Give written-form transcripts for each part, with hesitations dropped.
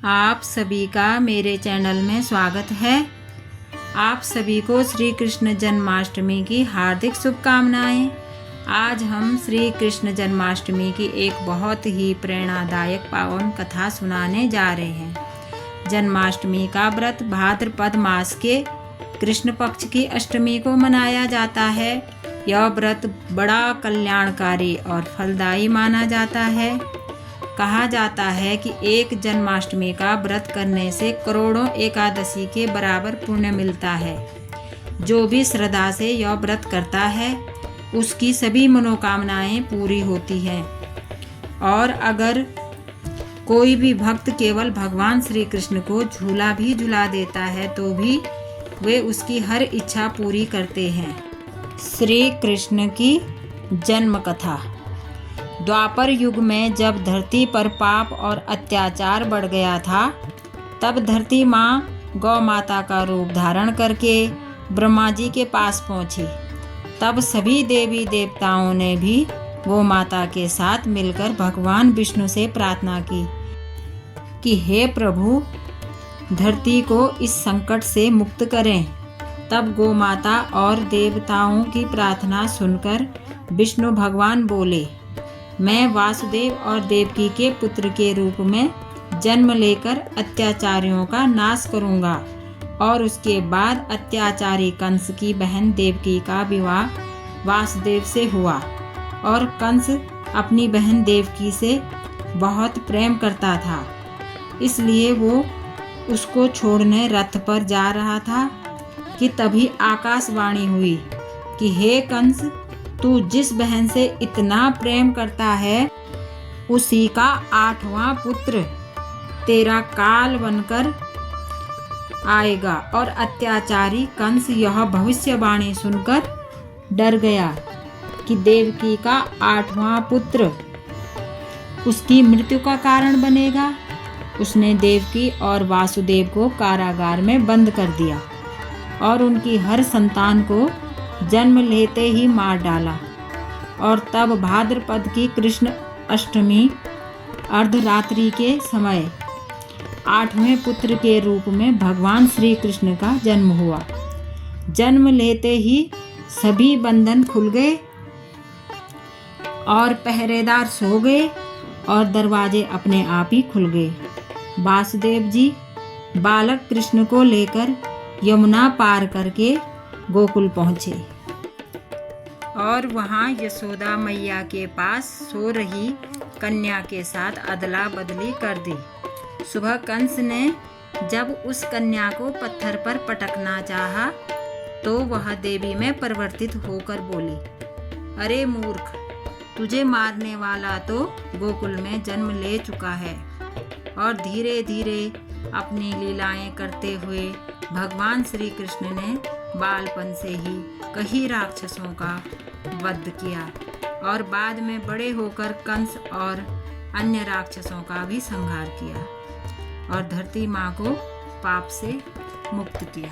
आप सभी का मेरे चैनल में स्वागत है। आप सभी को श्री कृष्ण जन्माष्टमी की हार्दिक शुभकामनाएं। आज हम श्री कृष्ण जन्माष्टमी की एक बहुत ही प्रेरणादायक पावन कथा सुनाने जा रहे हैं। जन्माष्टमी का व्रत भाद्रपद मास के कृष्ण पक्ष की अष्टमी को मनाया जाता है। यह व्रत बड़ा कल्याणकारी और फलदायी माना जाता है। कहा जाता है कि एक जन्माष्टमी का व्रत करने से करोड़ों एकादशी के बराबर पुण्य मिलता है। जो भी श्रद्धा से यह व्रत करता है उसकी सभी मनोकामनाएं पूरी होती हैं। और अगर कोई भी भक्त केवल भगवान श्री कृष्ण को झूला भी झुला देता है तो भी वे उसकी हर इच्छा पूरी करते हैं। श्री कृष्ण की जन्म कथा। द्वापर युग में जब धरती पर पाप और अत्याचार बढ़ गया था, तब धरती माँ गौ माता का रूप धारण करके ब्रह्मा जी के पास पहुँची। तब सभी देवी देवताओं ने भी गौ माता के साथ मिलकर भगवान विष्णु से प्रार्थना की कि हे प्रभु, धरती को इस संकट से मुक्त करें। तब गौ माता और देवताओं की प्रार्थना सुनकर विष्णु भगवान बोले, मैं वासुदेव और देवकी के पुत्र के रूप में जन्म लेकर अत्याचारियों का नाश करूंगा। और उसके बाद अत्याचारी कंस की बहन देवकी का विवाह वासुदेव से हुआ। और कंस अपनी बहन देवकी से बहुत प्रेम करता था, इसलिए वो उसको छोड़ने रथ पर जा रहा था कि तभी आकाशवाणी हुई कि हे कंस, तू जिस बहन से इतना प्रेम करता है उसी का 8वां पुत्र तेरा काल बनकर आएगा। और अत्याचारी कंस यह भविष्यवाणी सुनकर डर गया कि देवकी का 8वां पुत्र उसकी मृत्यु का कारण बनेगा। उसने देवकी और वासुदेव को कारागार में बंद कर दिया और उनकी हर संतान को जन्म लेते ही मार डाला। और तब भाद्रपद की कृष्ण अष्टमी अर्धरात्रि के समय 8वें पुत्र के रूप में भगवान श्री कृष्ण का जन्म हुआ। जन्म लेते ही सभी बंधन खुल गए और पहरेदार सो गए और दरवाजे अपने आप ही खुल गए। वासुदेव जी बालक कृष्ण को लेकर यमुना पार करके गोकुल पहुँचे और वहाँ यशोदा मैया के पास सो रही कन्या के साथ अदला बदली कर दी। सुबह कंस ने जब उस कन्या को पत्थर पर पटकना चाहा तो वह देवी में परिवर्तित होकर बोली, अरे मूर्ख, तुझे मारने वाला तो गोकुल में जन्म ले चुका है। और धीरे धीरे अपनी लीलाएं करते हुए भगवान श्री कृष्ण ने बालपन से ही कई राक्षसों का वध किया और बाद में बड़े होकर कंस और अन्य राक्षसों का भी संहार किया और धरती माँ को पाप से मुक्त किया।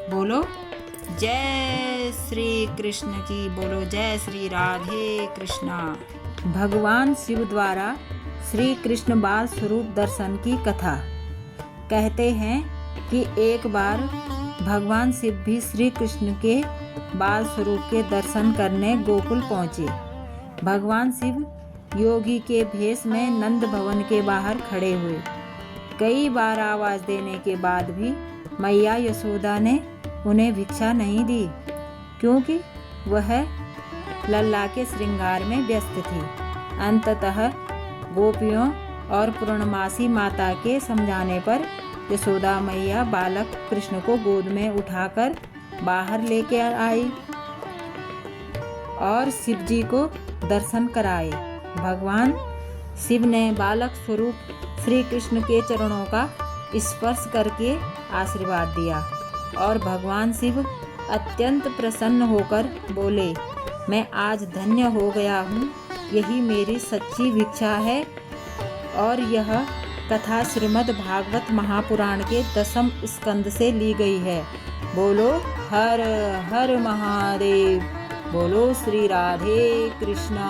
बोलो जय श्री कृष्ण की, बोलो जय श्री राधे कृष्णा। भगवान शिव द्वारा श्री कृष्ण बाल स्वरूप दर्शन की कथा। कहते हैं कि एक बार भगवान शिव भी श्री कृष्ण के बाल स्वरूप के दर्शन करने गोकुल पहुँचे। भगवान शिव योगी के भेष में नंद भवन के बाहर खड़े हुए। कई बार आवाज़ देने के बाद भी मैया यशोदा ने उन्हें भिक्षा नहीं दी, क्योंकि वह लल्ला के श्रृंगार में व्यस्त थी। अंततः गोपियों और पूर्णमासी माता के समझाने पर यशोदा मैया बालक कृष्ण को गोद में उठाकर बाहर लेके आई और शिव जी को दर्शन कराए। भगवान शिव ने बालक स्वरूप श्री कृष्ण के चरणों का स्पर्श करके आशीर्वाद दिया और भगवान शिव अत्यंत प्रसन्न होकर बोले, मैं आज धन्य हो गया हूँ, यही मेरी सच्ची भिक्षा है। और यह कथा श्रीमद् भागवत महापुराण के 10वें स्कंद से ली गई है। बोलो हर हर महादेव, बोलो श्री राधे कृष्णा।